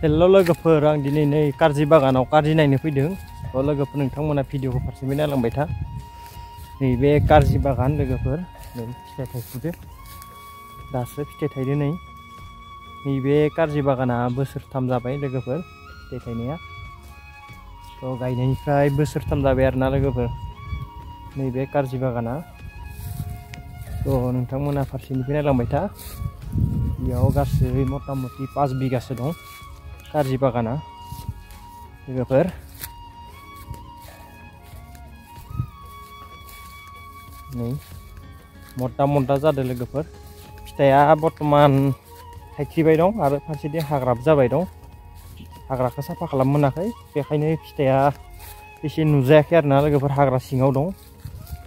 Hello लोगोफोर, आं दिनै नै कारजि बागानाव कारजि नायनो फैदों। लोगोफोर नोंथांमोना भिडिअखौ फारसेबो नायलांबाय था। नैबे कारजि बागान लोगोफोर, नै फिथाइ थाइफुदो, दासो फिथाइ थाइदो। नैबे कारजि बागाना बोसोरथाम जाबाय लोगोफोर फिथाइ थाइनाया। गायनायनिफ्राय बोसोरथाम जाबाय आरोना लोगोफोर नैबे कारजि बागाना। नोंथांमोना फारसेनिफ्राय नायलांबाय था। बेयाव गासै मथा मथि 5 बिगासो दं कारजि बागाना लोगोफोर। नै मदा मदा जादों लोगोफोर। फिथाइया बर्थमान थाइख्रिबाय दं आरो फारसेथिं हाग्राबो जाबाय दं। हाग्राखौ साफा खालाम मोनाखै, बेखायनो फिथाइया एसे नुजायाखै आरोना लोगोफोर, हाग्रा सिङाव दं।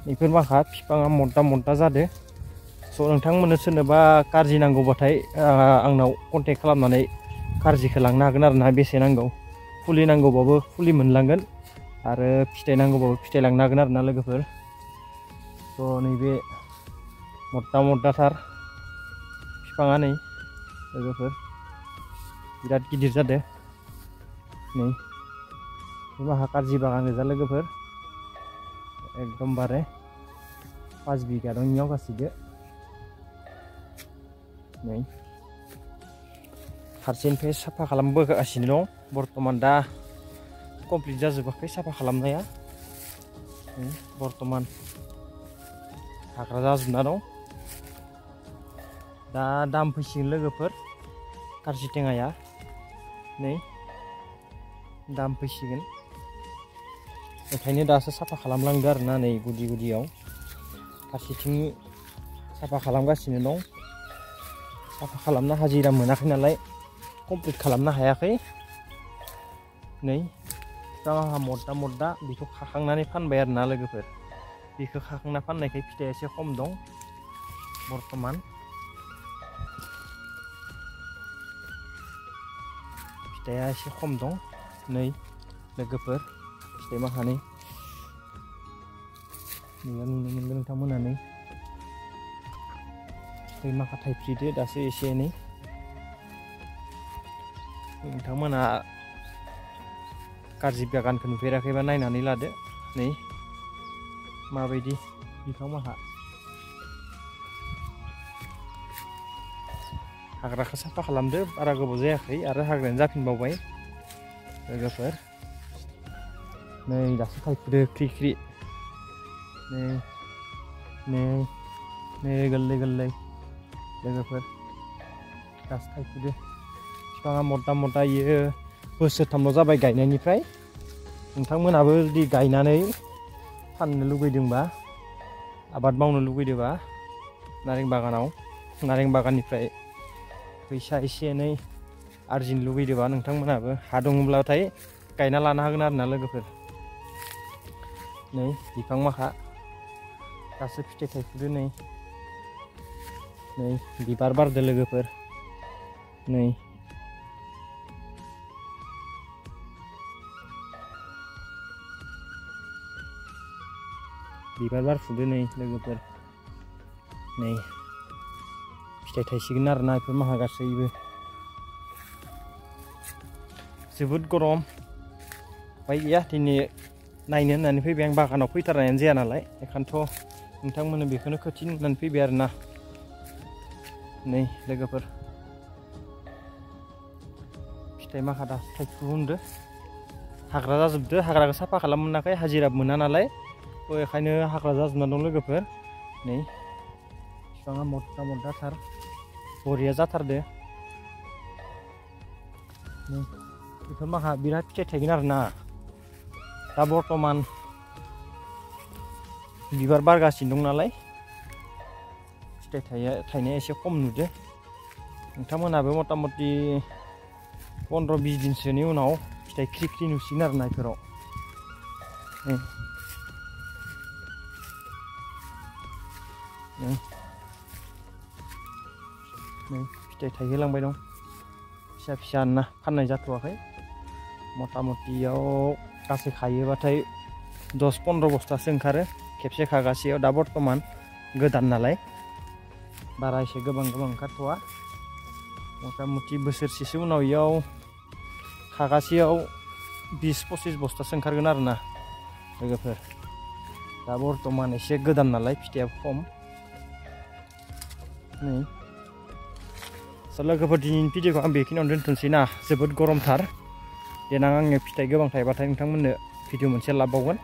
बेफोर माखा बिफाङा मदा मदा जादों। नोंथांमोननो सोरनोबा कारजि नांगौबाथाय आंनाव कन्टेक्ट खालामनानै कारजिखौ लांनो हागोन आरोना। बेसे नांगौ, फुलि नांगौबाबो फुलि मोनलांगोन आरो फिथाइ नांगौबाबो फिथाइ लांनो हागोन आरोना लोगोफोर। नैबे मदा मदाथार बिफाङा नै लोगोफोर, बिराद गिदिर जादों। नै माहा कारजि बागान गोजा लोगोफोर, एकदमबारे 5 बिगा दं इयाव गासैबो। नै फारसेनिफ्राय साफा खालामबोगासिनो दं, बर्थमान दा कमप्लिट जाजोबाखै साफा खालामनाया। बर्थमान हाग्रा जाजोबना दं। दा दाम फैसिगोन लोगोफोर कारजि टेङाया, नै दाम फैसिगोन। बेखायनो दासो साफा खालामलांदो आरोना। नै गुदि गुदियाव फारसेथिं साफा खालामगासिनो दं। साफा खालामनो हाजिरा मोनाखै नालाय कमप्लिट खालामनो हायाखै। नै बिफाङा मदा मदा, बेखौ खाखांनानै फानबाय आरोना लोगोफोर। बेखौ खाखांना फाननायखाय फिथाइया एसे खम दं बर्थमान। फिथाइया एसे खम दं। नै लोगोफोर फिथाइ माखानै नुनो मोनगोन नोंथांमोना। नै फिथाइ माखा थाइफ्रिदो दासो एसे एनै। नोंथांमोना कारजि बागानखौ नुफेराखैबा नायनानै लादो। नै माबायदि बिफां माखा। हाग्राखौ साफा खालामदो, बारा गोबाव जायाखै आरो हाग्रायानो जाफिनबावबाय लोगोफोर। नै दासो थाइफुदो ख्रि ख्रि। नै गोरलै गोरलै लोगोफोर, दासो थाइफुदो। बिफाङा मदा मदा, इयो बोसोरथामल' जाबाय गायनायनिफ्राय। नोंथांमोनाबो जुदि गायनानै फाननो लुगैदोंबा, आबाद मावनो लुगैदोंबा, नारें बागाननिफ्राय फैसा एसे एनै आरजिनो लुगैदोंबा, नोंथांमोनाबो हा दङब्लाथाय गायना लानो हागोन आरोना लोगोफोर। नै बिफां माखा दासो फिथाइ थाइफुदो। नै बिबार बारदो लोगोफोर। नै बिबार बारफुदो नै लोगोफोर। नै फिथाइ थाइसिगोन आरोना बेफोर माखा गासैबो। जोबोद गरम, ओमफ्राय गैया दिनै नायनो होननानै फैबाय आं। बागानाव फैथारनायानो जाया नालाय, बेखायनोथ' नोंथांमोननो बेखौनो खोन्थिनो होननानै फैबाय आरोना। नै लोगोफोर फिथाइ माखा दासो थाइफुहांदो, हाग्रा जाजोबदो। हाग्राखौ साफा खालाम मोनाखै, हाजिरा मोना नालाय, बेखायनो हाग्रा जाजोबना दं लोगोफोर। नै बिफाङा मदा मदाथार, बरिया जाथारदो। बेफोर माखा बिराद फिथाइ थायगोन आरोना। दा बर्थमान बिबार बारगासिनो दं नालाय, फिथाइ थायनाया एसे खम नुदो। नोंथांमोनाबो मथा मथि 15-20 दिनसोनि उनाव फिथाइ ख्रि ख्रि नुसिगोन आरोना बेफोराव। नै फिथाइ थाइहोलांबाय दं, फिसा फिसा आरोना, फाननाय जाथ'वाखै। मथा मथियाव गासै खायोबाथाय 10-15 बस्थासो ओंखारो खेबसे खागासेयाव। दा बर्थमान गोदान नालाय बारा एसे गोबां ओंखारथ'वा। मथा मथि बोसोरसेसो उनाव इयाव खागासेयाव 20-25 बस्थासो ओंखारगोन आरोना लोगोफोर। दा बर्थमान एसे गोदान नालाय फिथाइया खम। नै लोगोफोर दिनैनि भिडिअखौ आं बेखिनियावनो दोनथ'नोसै ना, जोबोद गरमथार। देनां आङो फिथाइ गोबां थायोबाथाय नोंथांमोननो भिडिअ मोनसे लाबोबावगोन।